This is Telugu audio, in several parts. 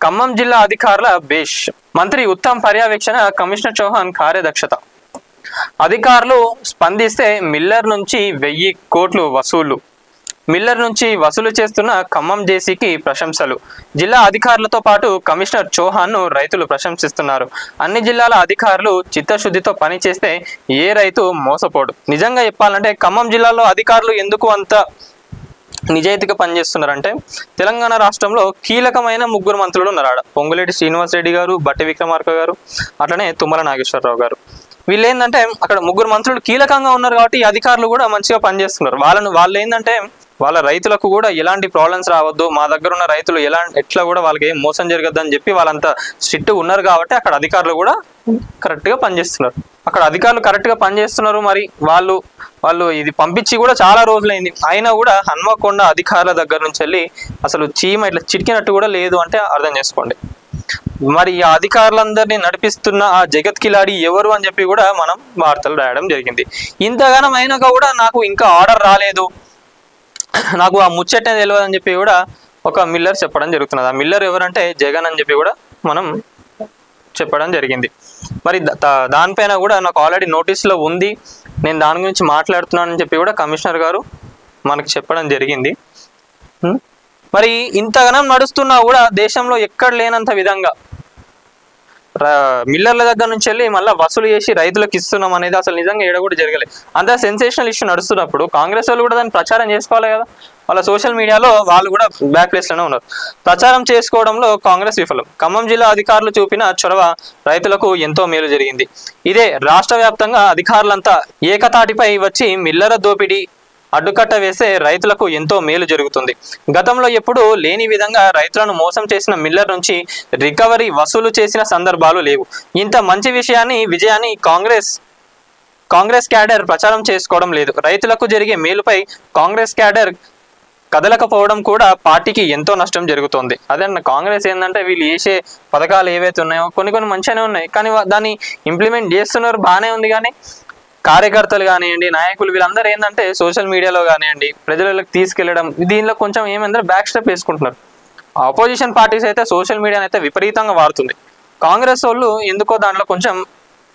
ఖమ్మం జిల్లా అధికారుల బేష్. మంత్రి ఉత్తమ్ పర్యవేక్షణ, కమిషనర్ చౌహాన్ కార్యదక్షత. అధికారులు స్పందిస్తే మిల్లర్ నుంచి 1000 కోట్లు వసూలు. మిల్లర్ నుంచి వసూలు చేస్తున్న ఖమ్మం జేసీకి ప్రశంసలు. జిల్లా అధికారులతో పాటు కమిషనర్ చౌహాన్ను రైతులు ప్రశంసిస్తున్నారు. అన్ని జిల్లాల అధికారులు చిత్తశుద్ధితో పనిచేస్తే ఏ రైతు మోసపోడు. నిజంగా చెప్పాలంటే ఖమ్మం జిల్లాలో అధికారులు ఎందుకు అంత నిజాయితీగా పనిచేస్తున్నారంటే, తెలంగాణ రాష్ట్రంలో కీలకమైన 3 మంత్రులు ఉన్నారు. పొంగులేటి శ్రీనివాస్ రెడ్డి గారు, బట్టి విక్రమార్క గారు, అట్లనే తుమ్మల నాగేశ్వరరావు గారు. వీళ్ళు ఏంటంటే అక్కడ 3 మంత్రులు కీలకంగా ఉన్నారు కాబట్టి ఈ అధికారులు కూడా మంచిగా పనిచేస్తున్నారు. వాళ్ళు ఏంటంటే వాళ్ళ రైతులకు కూడా ఎలాంటి ప్రాబ్లమ్స్ రావద్దు, మా దగ్గర ఉన్న రైతులు ఎట్లా కూడా వాళ్ళకి ఏం మోసం జరగద్దు అని చెప్పి వాళ్ళంతా స్ట్రిక్ట్ ఉన్నారు కాబట్టి అక్కడ అధికారులు కూడా కరెక్ట్గా పనిచేస్తున్నారు. అక్కడ అధికారులు కరెక్ట్గా పనిచేస్తున్నారు. మరి వాళ్ళు ఇది పంపించి కూడా చాలా రోజులైంది, అయినా కూడా హన్మకొండ అధికారుల దగ్గర నుంచి వెళ్ళి అసలు చీమ ఇట్లా చిటికినట్టు కూడా లేదు అంటే అర్థం చేసుకోండి. మరి ఈ అధికారులందరినీ నడిపిస్తున్న ఆ జగత్ కిలాడి ఎవరు అని చెప్పి కూడా మనం వార్తలు రాయడం జరిగింది. ఇంతగానం అయినాక కూడా నాకు ఇంకా ఆర్డర్ రాలేదు, నాకు ఆ ముచ్చటే తెలియదు అని చెప్పి కూడా ఒక మిల్లర్ చెప్పడం జరుగుతున్నది. ఆ మిల్లర్ ఎవరంటే జగన్ అని చెప్పి కూడా మనం చెప్పడం జరిగింది. మరి దానిపైన కూడా నాకు ఆల్రెడీ నోటీస్లో ఉంది, నేను దాని గురించి మాట్లాడుతున్నానని చెప్పి కూడా కమిషనర్ గారు మనకు చెప్పడం జరిగింది. మరి ఇంతగానం నడుస్తున్నా కూడా దేశంలో ఎక్కడ లేనంత విధంగా మిల్లర్ల దగ్గర నుంచి వెళ్ళి మళ్ళీ వసూలు చేసి రైతులకు ఇస్తున్నాం అనేది అసలు నిజంగా ఏడ కూడా జరగలేదు. అంత సెన్సేషనల్ ఇష్యూ నడుస్తున్నప్పుడు కాంగ్రెస్ వాళ్ళు కూడా దాన్ని ప్రచారం చేసుకోవాలి కదా. వాళ్ళ సోషల్ మీడియాలో వాళ్ళు కూడా బ్యాక్ ప్లేస్లోనే ఉన్నారు. ప్రచారం చేసుకోవడంలో కాంగ్రెస్ విఫలం. ఖమ్మం జిల్లా అధికారులు చూపిన చొరవ రైతులకు ఎంతో మేలు జరిగింది. ఇదే రాష్ట్ర వ్యాప్తంగా అధికారులంతా ఏకతాటిపై వచ్చి మిల్లర దోపిడీ అడ్డుకట్ట వేస్తే రైతులకు ఎంతో మేలు జరుగుతుంది. గతంలో ఎప్పుడూ లేని విధంగా రైతులను మోసం చేసిన మిల్లర్ నుంచి రికవరీ వసూలు చేసిన సందర్భాలు లేవు. ఇంత మంచి విజయాన్ని కాంగ్రెస్ క్యాడర్ ప్రచారం చేసుకోవడం లేదు. రైతులకు జరిగే మేలుపై కాంగ్రెస్ క్యాడర్ కదలకపోవడం కూడా పార్టీకి ఎంతో నష్టం జరుగుతుంది. అదే కాంగ్రెస్ ఏంటంటే వీళ్ళు చేసే పథకాలు ఏవైతే ఉన్నాయో కొన్ని మంచిగానే ఉన్నాయి, కానీ దాన్ని ఇంప్లిమెంట్ చేస్తున్నారు, బాగానే ఉంది. కానీ కార్యకర్తలు కానివ్వండి, నాయకులు వీళ్ళందరూ ఏంటంటే సోషల్ మీడియాలో కానివ్వండి ప్రజలకు తీసుకెళ్లడం, దీనిలో కొంచెం ఏమంటే బ్యాక్ స్టెప్ వేసుకుంటున్నారు. ఆపోజిషన్ పార్టీస్ అయితే సోషల్ మీడియాని అయితే విపరీతంగా వాడుతుంది. కాంగ్రెస్ వాళ్ళు ఎందుకో దాంట్లో కొంచెం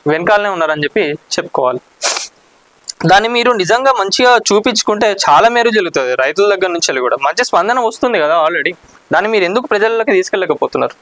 వెనకాలనే ఉన్నారని చెప్పి చెప్పుకోవాలి. దాన్ని మీరు నిజంగా మంచిగా చూపించుకుంటే చాలా మేలు జరుగుతుంది. రైతుల దగ్గర నుంచి కూడా మంచి స్పందన వస్తుంది కదా ఆల్రెడీ. దాన్ని మీరు ఎందుకు ప్రజల్లోకి తీసుకెళ్ళకపోతున్నారు?